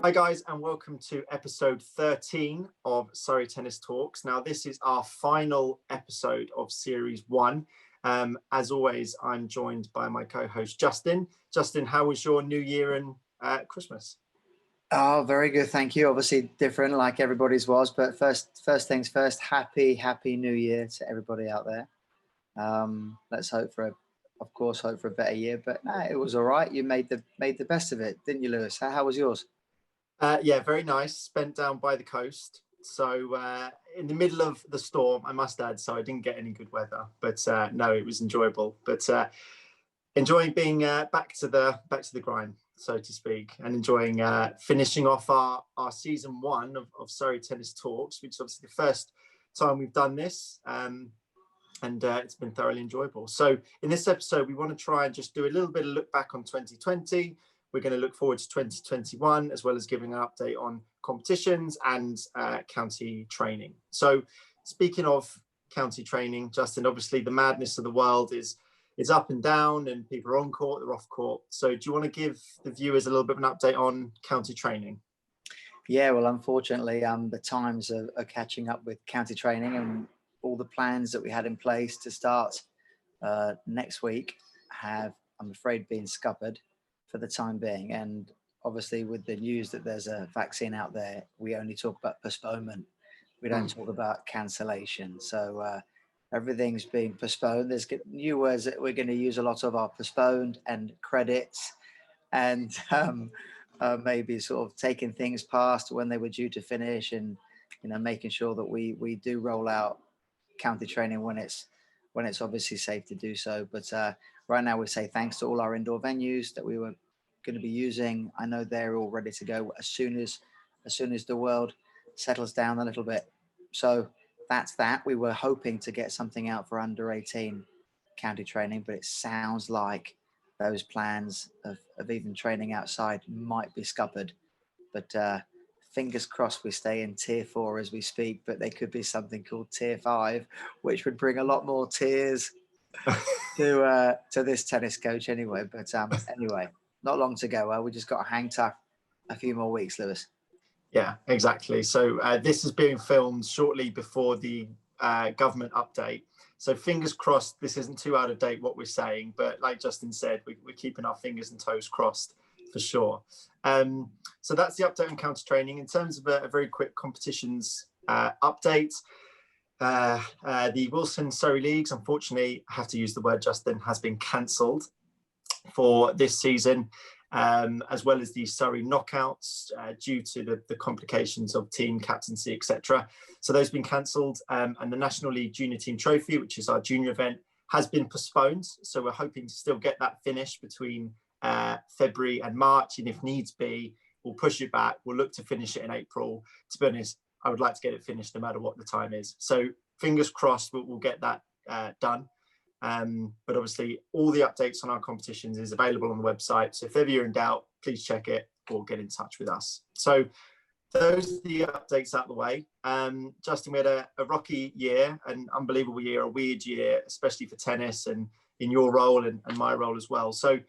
Hi guys, and welcome to episode 13 of Surrey Tennis Talks. Now this is our final episode of series 1. As always, I'm joined by my co-host Justin. Justin, how was your New Year and Christmas? Oh, very good, thank you. Obviously different like everybody's was, but first things first, happy New Year to everybody out there. Let's hope for a better year, but no, it was all right. You made the best of it, didn't you, Lewis? How was yours? Yeah, very nice. Spent down by the coast. So in the middle of the storm, I must add, so I didn't get any good weather, but no, it was enjoyable. But enjoying being back to the grind, so to speak, and enjoying finishing off our season 1 of Surrey Tennis Talks, which is obviously the first time we've done this. And it's been thoroughly enjoyable. So in this episode, we want to try and just do a little bit of look back on 2020. We're going to look forward to 2021, as well as giving an update on competitions and county training. So speaking of county training, Justin, obviously the madness of the world is up and down, and people are on court, they're off court. So do you want to give the viewers a little bit of an update on county training? Yeah, well, unfortunately, the times are catching up with county training, and all the plans that we had in place to start next week have, I'm afraid, been scuppered for the time being. And obviously with the news that there's a vaccine out there, we only talk about postponement. We don't talk about cancellation. So everything's being postponed. There's new words that we're going to use a lot of are postponed and credits, and maybe sort of taking things past when they were due to finish, and making sure that we do roll out county training when it's obviously safe to do so. But right now we say thanks to all our indoor venues that we were going to be using. I know they're all ready to go as soon as the world settles down a little bit. So that's that. We were hoping to get something out for under 18 county training, but it sounds like those plans of even training outside might be scuppered. But fingers crossed we stay in tier 4 as we speak, but there could be something called tier 5, which would bring a lot more tears to this tennis coach anyway. But anyway, not long to go. We just got to hang tough a few more weeks, Lewis. Yeah, exactly. So this is being filmed shortly before the government update. So fingers crossed this isn't too out of date what we're saying, but like Justin said, we're keeping our fingers and toes crossed for sure. So that's the update on counter training. In terms of a very quick competitions update, the Wilson Surrey Leagues, unfortunately, I have to use the word, Justin, has been cancelled for this season, as well as the Surrey knockouts due to the complications of team captaincy, etc. So those have been cancelled, and the National League Junior Team Trophy, which is our junior event, has been postponed. So we're hoping to still get that finished between February and March, and if needs be, we'll push it back. We'll look to finish it in April. To be honest, I would like to get it finished no matter what the time is. So fingers crossed we'll get that done. But obviously all the updates on our competitions is available on the website. So if ever you're in doubt, please check it or get in touch with us. So those are the updates out of the way. Justin, we had a rocky year, an unbelievable year, a weird year, especially for tennis and in your role and my role as well. So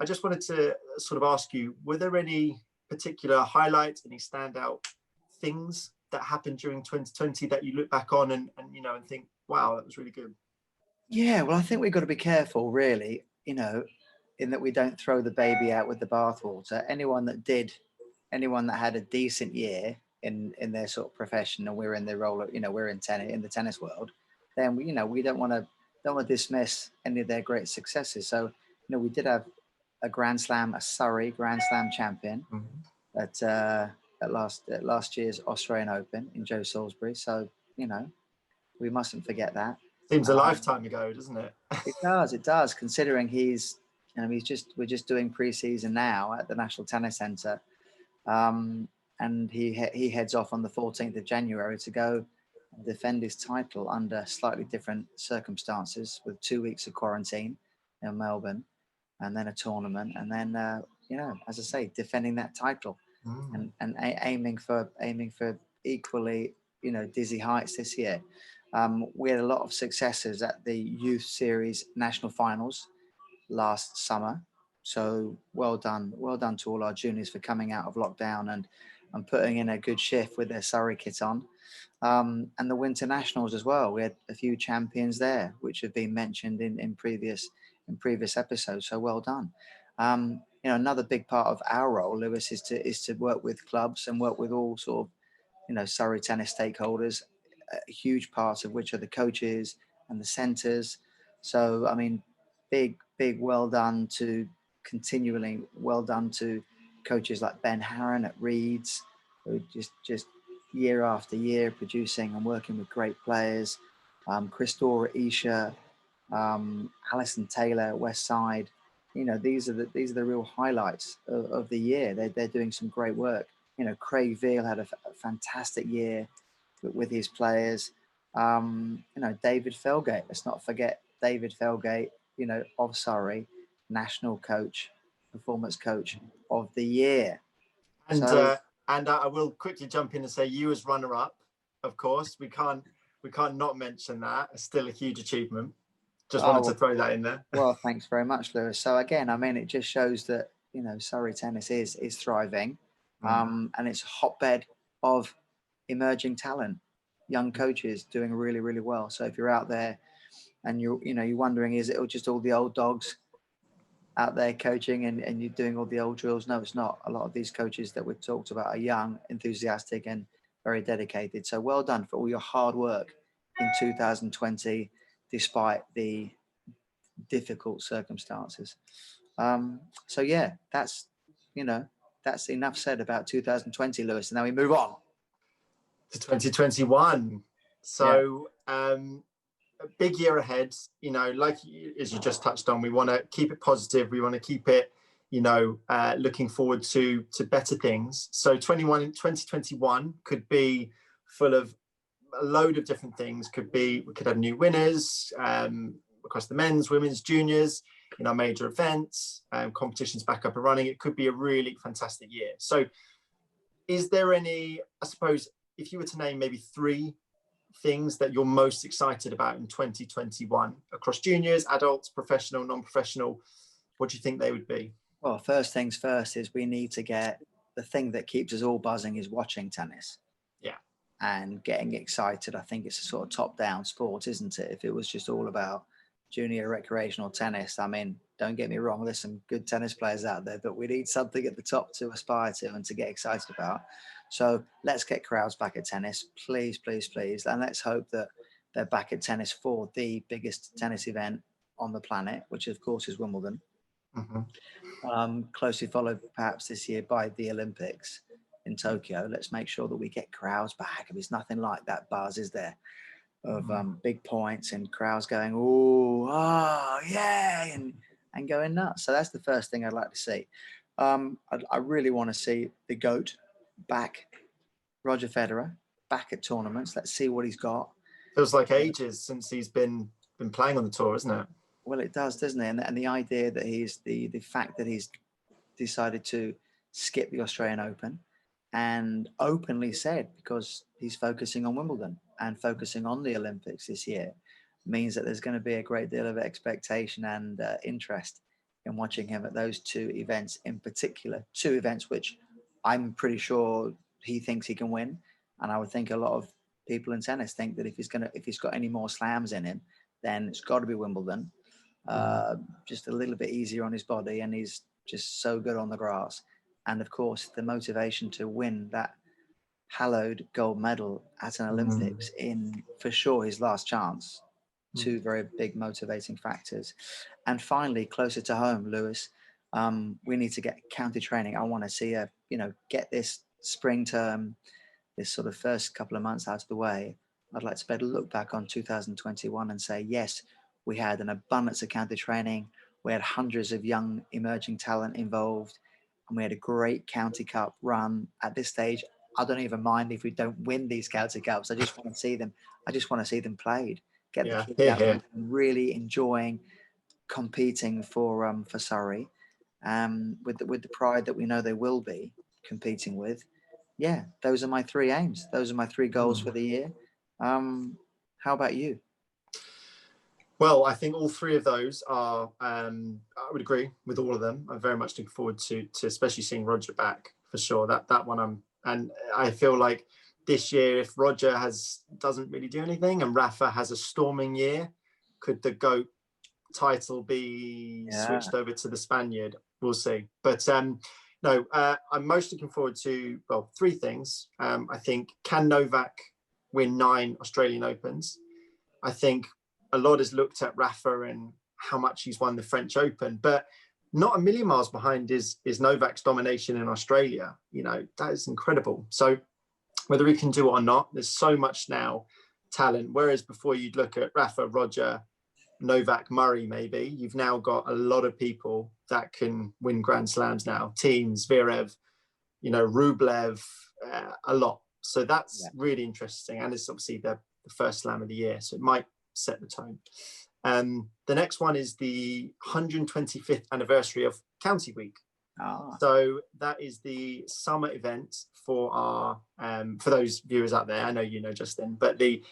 I just wanted to sort of ask you, were there any particular highlights, any standout things that happened during 2020 that you look back on and think, wow, that was really good? Yeah, well, I think we've got to be careful, really, in that we don't throw the baby out with the bathwater. Anyone that had a decent year in their sort of profession, and we're in the role of, we're in the tennis world, then we don't want to dismiss any of their great successes. So, we did have a Surrey Grand Slam champion at last year's Australian Open in Joe Salisbury. So, we mustn't forget that. Seems a lifetime ago, doesn't it? It does, considering we're just doing pre-season now at the National Tennis Centre, and he heads off on the 14th of January to go defend his title under slightly different circumstances, with 2 weeks of quarantine in Melbourne, and then a tournament, and then as I say, defending that title and aiming for equally dizzy heights this year. We had a lot of successes at the Youth Series National Finals last summer, So well done to all our juniors for coming out of lockdown and putting in a good shift with their Surrey kit on. And the Winter Nationals as well. We had a few champions there, which have been mentioned in previous episodes. So well done. Another big part of our role, Lewis, is to work with clubs and work with all sort of, Surrey tennis stakeholders, a huge part of which are the coaches and the centres. So, I mean, big well done to coaches like Ben Harron at Reeds, who just year after year producing and working with great players. Christora Isha, Alison Taylor at West Side. These are the real highlights of the year. They're doing some great work. Craig Veal had a fantastic year with his players. David Felgate. Let's not forget David Felgate. Of Surrey, national coach, performance coach of the year. And I will quickly jump in and say you as runner-up, of course. We can't not mention that. It's still a huge achievement. Just wanted to throw that in there. Well, thanks very much, Lewis. So again, I mean, it just shows that Surrey tennis is thriving, and it's a hotbed of emerging talent, young coaches doing really, really well. So if you're out there and you're wondering, is it just all the old dogs out there coaching and you're doing all the old drills? No, it's not. A lot of these coaches that we've talked about are young, enthusiastic, and very dedicated. So well done for all your hard work in 2020, despite the difficult circumstances. So yeah, that's enough said about 2020, Lewis. And now we move on to 2021. So a big year ahead. Like as you just touched on, we want to keep it positive. We want to keep it, looking forward to better things. So 2021 could be full of a load of different things. We could have new winners across the men's, women's, juniors, in our major events, competitions back up and running. It could be a really fantastic year. So is there any, I suppose, if you were to name maybe 3 things that you're most excited about in 2021 across juniors, adults, professional, non-professional, what do you think they would be? Well, first things first is we need to get the thing that keeps us all buzzing is watching tennis. Yeah. And getting excited. I think it's a sort of top-down sport, isn't it? If it was just all about junior recreational tennis, I mean, don't get me wrong, there's some good tennis players out there, but we need something at the top to aspire to and to get excited about. So let's get crowds back at tennis, please, please, please. And let's hope that they're back at tennis for the biggest tennis event on the planet, which of course is Wimbledon. Closely followed perhaps this year by the Olympics in Tokyo. Let's make sure that we get crowds back. There's nothing like that buzz, is there, of big points and crowds going, oh, yeah, and going nuts. So that's the first thing I'd like to see. I really want to see the GOAT back, Roger Federer, back at tournaments. Let's see what he's got. Feels like ages since he's been playing on the tour, isn't it? Well, it does, doesn't it? And the idea that he's the fact that he's decided to skip the Australian Open and openly said, because he's focusing on Wimbledon and focusing on the Olympics this year, means that there's going to be a great deal of expectation and interest in watching him at those 2 events in particular. 2 events which I'm pretty sure he thinks he can win, and I would think a lot of people in tennis think that if he's got any more slams in him, then it's got to be Wimbledon. Just a little bit easier on his body, and he's just so good on the grass. And of course, the motivation to win that hallowed gold medal at an Olympics in, for sure, his last chance. 2 very big motivating factors. And finally, closer to home, Lewis, we need to get county training. I want to see get this spring term, this sort of first couple of months out of the way. I'd like to better look back on 2021 and say, yes, we had an abundance of county training. We had hundreds of young emerging talent involved, and we had a great county cup run. At this stage, I don't even mind if we don't win these county cups. I just want to see them. I just want to see them played. Get the kids out and really enjoying competing for Surrey, with the pride that we know they will be competing with. Yeah, those are my 3 aims. Those are my 3 goals for the year. How about you? Well, I think all three of those are, I would agree with all of them. I'm very much looking forward to especially seeing Roger back for sure. That one and I feel like this year, if Roger doesn't really do anything and Rafa has a storming year, could the GOAT title be switched over to the Spaniard? We'll see. But no, I'm most looking forward to, well, three things. I think, can Novak win 9 Australian Opens? I think a lot has looked at Rafa and how much he's won the French Open, but not a million miles behind is Novak's domination in Australia. That is incredible. So whether he can do it or not, there's so much now talent. Whereas before you'd look at Rafa, Roger, Novak, Murray, maybe, you've now got a lot of people that can win Grand Slams now. Teams, Zverev, Rublev, a lot. So that's really interesting. And it's obviously the first slam of the year. So it might set the tone. The next one is the 125th anniversary of County Week. So that is the summer event for our, for those viewers out there, I know you know Justin, but the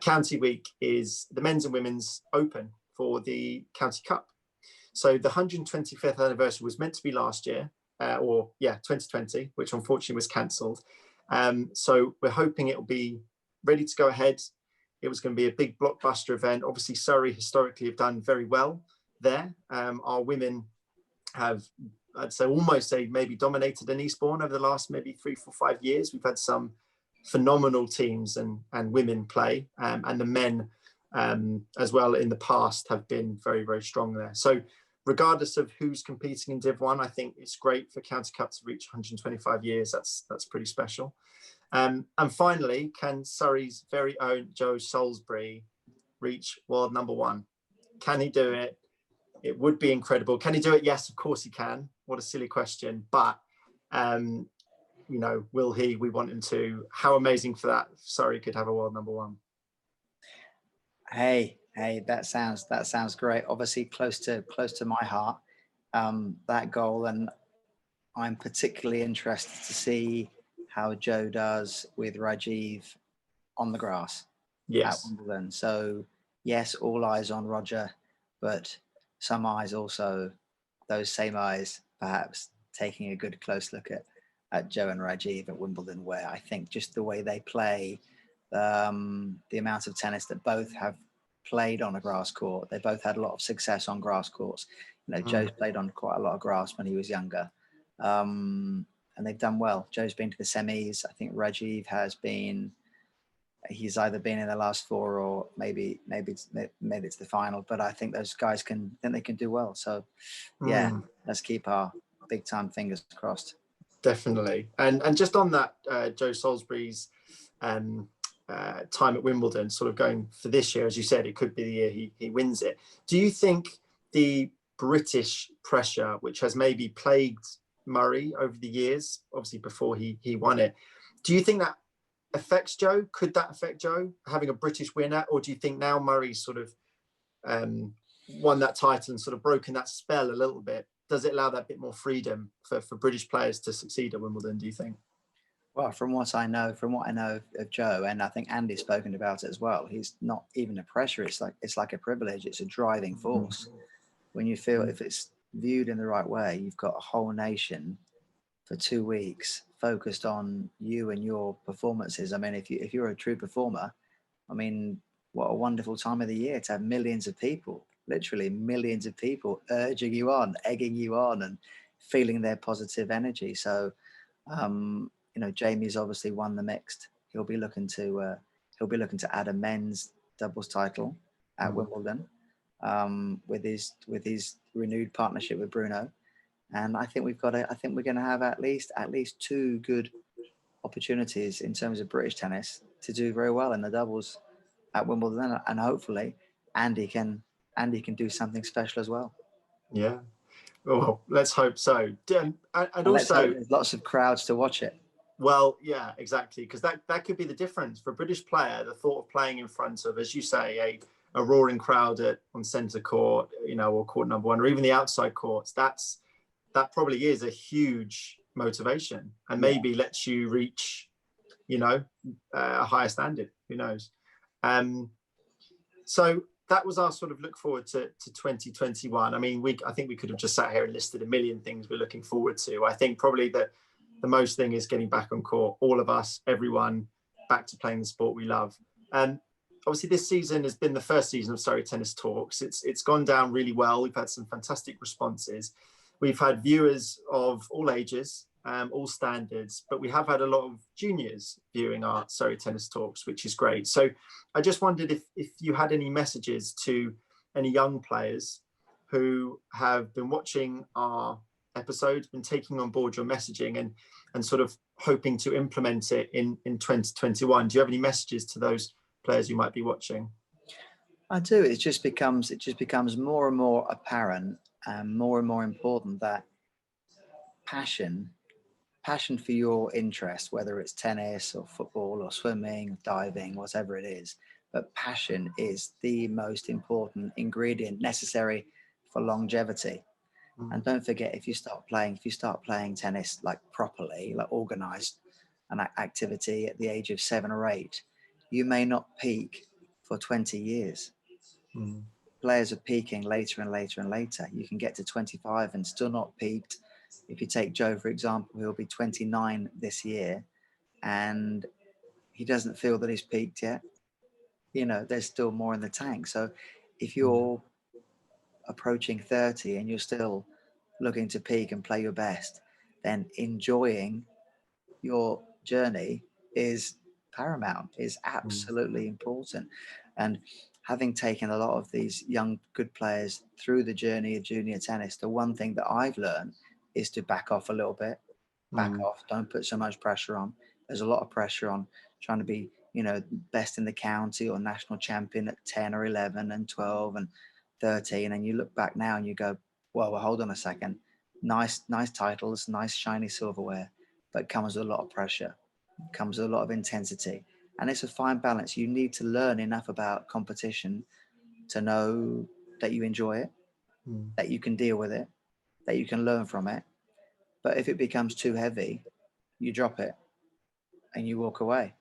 County Week is the men's and women's open for the County Cup. So the 125th anniversary was meant to be last year, 2020, which unfortunately was cancelled. So we're hoping it will be ready to go ahead. It was going to be a big blockbuster event. Obviously, Surrey historically have done very well there. Our women have, I'd say, almost maybe dominated in Eastbourne over the last maybe 3, 4, 5 years. We've had some phenomenal teams and women play, and the men as well in the past have been very, very strong there. So regardless of who's competing in Div 1, I think it's great for County Cup to reach 125 years. That's pretty special. And finally, can Surrey's very own Joe Salisbury reach world number 1? Can he do it? It would be incredible. Can he do it? Yes, of course he can. What a silly question. But, will he? We want him to. How amazing for that. Surrey could have a world number 1. Hey, that sounds great. Obviously close to my heart, that goal. And I'm particularly interested to see how Joe does with Rajiv on the grass at Wimbledon. So yes, all eyes on Roger, but some eyes also, those same eyes, perhaps taking a good close look at Joe and Rajiv at Wimbledon, where I think just the way they play, the amount of tennis that both have played on a grass court, they both had a lot of success on grass courts. Joe's played on quite a lot of grass when he was younger. And they've done well. Joe's been to the semis. I think Rajiv he's either been in the last 4 or maybe it's the final, but I think those guys can do well. So let's keep our big time fingers crossed. Definitely. And just on that, Joe Salisbury's time at Wimbledon, sort of going for this year, as you said, it could be the year he wins it. Do you think the British pressure, which has maybe plagued Murray over the years, obviously before he won it, do you think that affects Joe? Could that affect Joe, having a British winner? Or do you think now Murray's sort of won that title and sort of broken that spell a little bit, does it allow that bit more freedom for British players to succeed at Wimbledon, do you think? Well, from what I know of Joe, and I think Andy's spoken about it as well, he's not even a pressure. It's like a privilege. It's a driving force. When you feel, if it's viewed in the right way, you've got a whole nation for 2 weeks focused on you and your performances. I mean, if you're a true performer, I mean, what a wonderful time of the year to have millions of people, literally millions of people urging you on, egging you on, and feeling their positive energy. So, Jamie's obviously won the mixed. He'll be looking to add a men's doubles title at Wimbledon, with his renewed partnership with Bruno. And I think we're going to have at least 2 good opportunities in terms of British tennis to do very well in the doubles at Wimbledon, and hopefully Andy can do something special as well. Yeah, well, let's hope so. And let's also, hope there's lots of crowds to watch it. Well, yeah, exactly, because that could be the difference for a British player. The thought of playing in front of, as you say, a roaring crowd on centre court, or court number 1, or even the outside courts. That probably is a huge motivation, and maybe lets you reach, a higher standard. Who knows? So that was our sort of look forward to 2021. I mean, I think we could have just sat here and listed a million things we're looking forward to. I think probably the most thing is getting back on court, all of us, everyone, back to playing the sport we love. And obviously this season has been the first season of Surrey Tennis Talks. It's gone down really well. We've had some fantastic responses. We've had viewers of all ages, all standards, but we have had a lot of juniors viewing our Surrey Tennis Talks, which is great. So I just wondered if you had any messages to any young players who have been watching our episodes, been taking on board your messaging and sort of hoping to implement it in 2021. Do you have any messages to those players who might be watching? I do. It just becomes more and more apparent and more important that passion for your interest, whether it's tennis or football or swimming, diving, whatever it is, but passion is the most important ingredient necessary for longevity. And don't forget, if you start playing tennis like properly, like organized an activity at the age of 7 or 8, you may not peak for 20 years. Players are peaking later and later and later. You can get to 25 and still not peaked. If you take Joe, for example, he'll be 29 this year and he doesn't feel that he's peaked yet. You know, there's still more in the tank. So if you're approaching 30 and you're still looking to peak and play your best, then enjoying your journey is paramount, is absolutely important. And having taken a lot of these young good players through the journey of junior tennis, the one thing that I've learned is to back off a little bit. Back off, don't put so much pressure on. There's a lot of pressure on trying to be, you know, best in the county or national champion at 10 or 11 and 12 and 13, and you look back now and you go, well, hold on a second, nice titles, nice shiny silverware, but comes with a lot of pressure, comes with a lot of intensity, and it's a fine balance. You need to learn enough about competition to know that you enjoy it, that you can deal with it, that you can learn from it. But if it becomes too heavy, you drop it and you walk away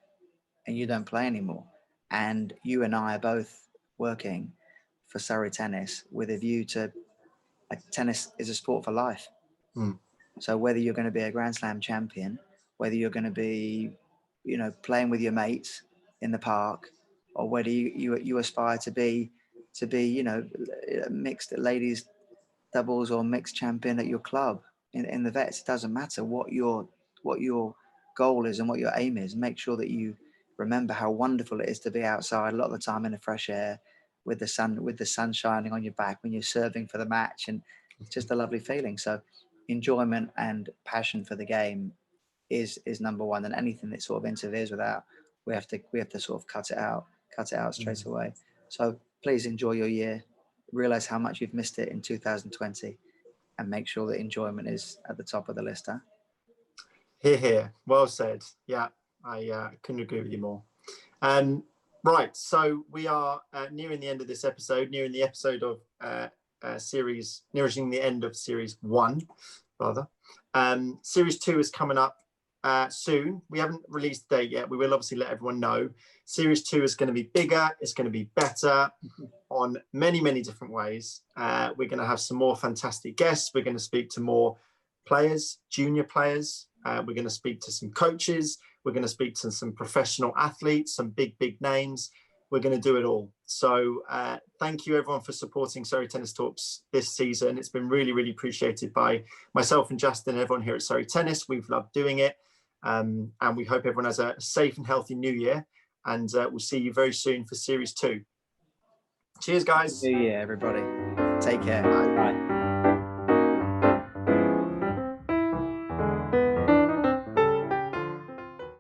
and you don't play anymore. And you and I are both working for Surrey Tennis with a view to, like, tennis is a sport for life. So whether you're going to be a Grand Slam champion, whether you're going to be, you know, playing with your mates in the park, or whether you aspire to be, you know, mixed ladies doubles or mixed champion at your club in the vets, it doesn't matter what your goal is and what your aim is. Make sure that you remember how wonderful it is to be outside a lot of the time in the fresh air with the sun shining on your back when you're serving for the match, and it's just a lovely feeling. So enjoyment and passion for the game is number one, and anything that sort of interferes with that, we have to sort of cut it out straight away. So please enjoy your year, realize how much you've missed it in 2020, and make sure that enjoyment is at the top of the list. Hear, hear. Well said. Yeah, I couldn't agree with you more. Right, so we are nearing the end of this episode, nearing the end of series 1, rather. Series 2 is coming up soon. We haven't released the date yet. We will obviously let everyone know. Series 2 is going to be bigger. It's going to be better on many, many different ways. We're going to have some more fantastic guests. We're going to speak to more players, junior players. We're going to speak to some coaches. We're going to speak to some professional athletes, some big names. We're going to do it all. So thank you everyone for supporting Surrey Tennis Talks this season. It's been really, really appreciated by myself and Justin and everyone here at Surrey Tennis. We've loved doing it. And we hope everyone has a safe and healthy new year. And we'll see you very soon for series 2. Cheers, guys. New year, everybody. Take care. Bye. Bye.